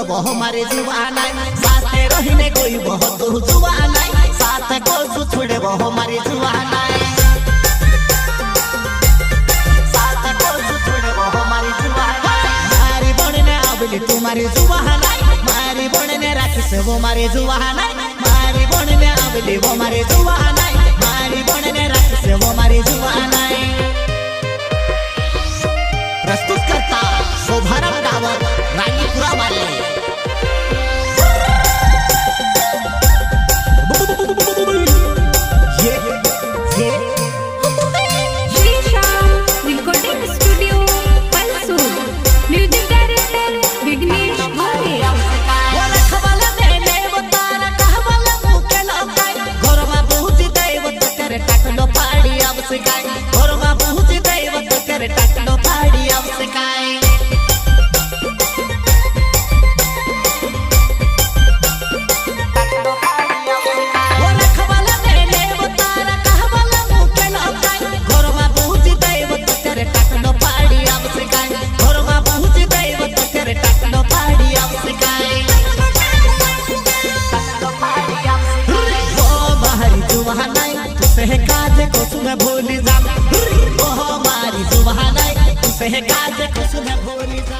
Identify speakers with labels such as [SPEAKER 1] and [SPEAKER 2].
[SPEAKER 1] सुनब हमारे जुबाना साथे रहिने कोई बहुत जुबाना साथ को छुड़ब हमारे जुबाना साथ को छुड़ब हमारे जुबाना मारी बनने आबली तुम्हारी जुबाना मारी बनने राखिस वो मारे जुबाना मारी बनने आबली वो मारे जुबाना मारी बनने राखिस वो मारे जुबाना प्रस्तुत करता शोभाराम डावर रानीपुरा वाले
[SPEAKER 2] recording studio Palsur music director Vighnesh Bhale
[SPEAKER 1] टाकलो पाड़ी अब सिकाय घरमा पहुंची दैवत करे टाकलो पाड़ी अब सिकाय वो रखवाला मेले वो तारा कहवाला मुके लौटाय घरमा पहुंची दैवत करे टाकलो पाड़ी अब सिकाय घरमा पहुंची दैवत करे टाकलो पाड़ी अब सिकाय वो बाहरी जुवाना तुसे काज को सुन भूली जा ओ हमारी जुबान तुसे काज को सुन भूली जा।